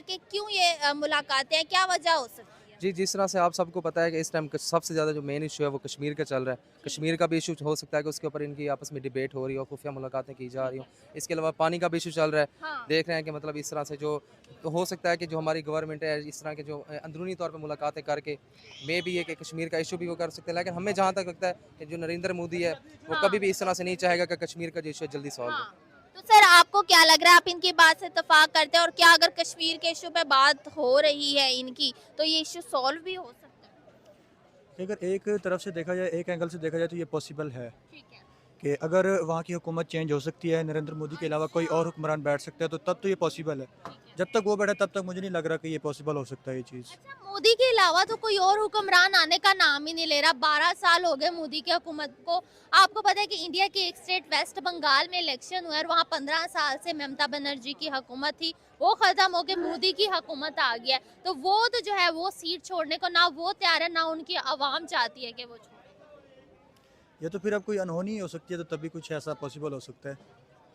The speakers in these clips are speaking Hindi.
कि क्यों ये मुलाकातें हैं, क्या वजह हो सकती है? जी, जिस तरह से आप सबको पता है कि इस टाइम सबसे ज़्यादा जो मेन इश्यू है वो कश्मीर का चल रहा है। कश्मीर का भी इश्यू हो सकता है कि उसके ऊपर इनकी आपस में डिबेट हो रही हो, खुफिया मुलाकातें की जा ठीक रही हों। है। इसके अलावा पानी का भी इश्यू चल रहा है। हाँ। देख रहे हैं कि मतलब इस तरह से जो तो हो सकता है कि जो हमारी गवर्नमेंट है इस तरह के जो अंदरूनी तौर पे मुलाकातें करके मे बी ये कि कश्मीर का इश्यू भी वो कर सकते हैं। लेकिन हमें जहाँ तक लगता है कि जो नरेंद्र मोदी है, वो हाँ। कभी भी इस तरह से नहीं चाहेगा कि कश्मीर का जो इश्यू है जल्दी सॉल्व हो। हाँ। तो सर आपको क्या लग रहा है, आप इनकी बात से इत्तेफाक करते हैं और क्या अगर कश्मीर के इश्यू पे बात हो रही है इनकी, तो ये इश्यू सॉल्व भी हो सकता है? अगर एक तरफ से देखा जाए, एक एंगल से देखा जाए तो ये पॉसिबल है ठीक है। कि अगर वहाँ की हुकूमत चेंज हो सकती है, नरेंद्र मोदी के अलावा कोई और अच्छा। हुक्मरान बैठ सकता है, तो तब तो ये पॉसिबल है। ठीक है। जब तक वो बैठा तब तक मुझे नहीं लग रहा कि ये पॉसिबल हो सकता है ये चीज़। अच्छा, मोदी के अलावा तो कोई और हुक्मरान आने का नाम ही नहीं ले रहा। 12 साल हो गए मोदी की हुकूमत को। आपको पता है कि इंडिया के एक स्टेट वेस्ट बंगाल में इलेक्शन हुआ है और वहाँ 15 साल से ममता बनर्जी की हुकूमत थी। वो खत्म होके मोदी की हुकूमत आ गई है। तो वो तो जो है वो सीट छोड़ने को ना वो तैयार है, ना उनकी आवाम चाहती है कि वो छोड़े। ये तो फिर अब कोई अनहोनी हो सकती है, तो तभी कुछ ऐसा पॉसिबल हो सकता है।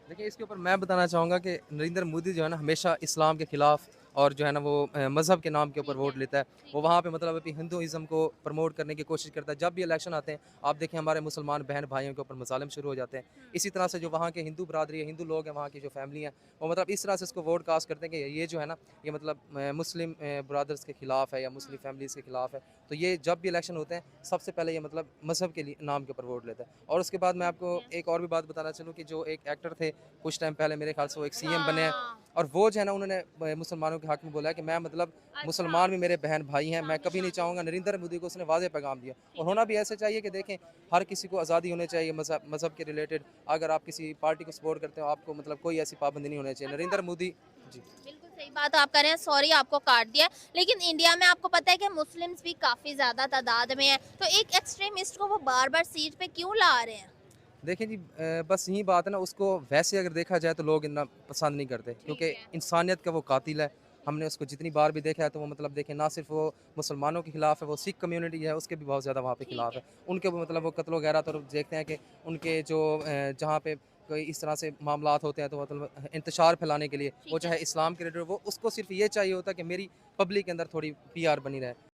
देखिए, इसके ऊपर मैं बताना चाहूँगा कि नरेंद्र मोदी जो है ना हमेशा इस्लाम के खिलाफ और जो है ना वो मज़हब के नाम के ऊपर ठीक है। वोट लेता है। वो ठीक है। वहाँ पे मतलब अभी हिंदुइज़्म को प्रमोट करने की कोशिश करता है। जब भी इलेक्शन आते हैं, आप देखें हमारे मुसलमान बहन भाइयों के ऊपर मज़ालिम शुरू हो जाते हैं। हुँ। इसी तरह से जो वहाँ के हिंदू बरादरी है, हिंदू लोग हैं, वहाँ की जो फैमिली हैं, वो मतलब इस तरह से इसको वोट कास्ट करते हैं कि ये जो है ना, ये मतलब मुस्लिम ब्रदर्स के खिलाफ है या हुँ। मुस्लिम फैमिलीज़ के खिलाफ है। तो ये जब भी इलेक्शन होते हैं, सबसे पहले ये मतलब मज़हब के लिए नाम के ऊपर वोट लेता है। और उसके बाद मैं ठीक आपको है। एक और भी बात बताना चलूँ कि जो एक एक्टर थे कुछ टाइम पहले मेरे ख्याल से वो एक सीएम बने हैं हाँ। और वो जो है ना उन्होंने मुसलमानों के हक में बोला है कि मैं मतलब अच्छा। मुसलमान भी मेरे बहन भाई हैं, मैं शामिल कभी नहीं शामिल। चाहूँगा। नरेंद्र मोदी को उसने वाज़ेह पैगाम दिया और ठीक है। होना भी ऐसे चाहिए कि देखें हर किसी को आज़ादी होनी चाहिए मज़हब के रिलेटेड। अगर आप किसी पार्टी को सपोर्ट करते हो आपको मतलब कोई ऐसी पाबंदी नहीं होनी चाहिए। अच्छा। नरेंद्र मोदी जी। बिल्कुल सही बात आप कर रहे हैं, सॉरी आपको काट दिया। लेकिन इंडिया में आपको पता है कि मुस्लिम्स भी काफ़ी ज़्यादा तादाद में हैं, तो एक एक्सट्रीमिस्ट को वो बार-बार सीट पे क्यों ला रहे हैं? देखिए जी बस यही बात है ना उसको वैसे अगर देखा जाए तो लोग इतना पसंद नहीं करते ठीक क्योंकि है। इंसानियत का वो कातिल है। हमने उसको जितनी बार भी देखा है तो वो मतलब देखें ना सिर्फ वो मुसलमानों के खिलाफ है, वो सिख कम्युनिटी है उसके भी बहुत ज़्यादा वहाँ पे ठीक खिलाफ है। है। उनके भी मतलब वो कत्ल वगैरह तो देखते हैं कि उनके जो जहाँ पे कोई इस तरह से मामलात होते हैं तो मतलब इंतशार फैलाने के लिए वो ठीक है। चाहे इस्लाम के रिलेटेड वो उसको सिर्फ ये चाहिए होता है कि मेरी पब्लिक के अंदर थोड़ी पीआर बनी रहे।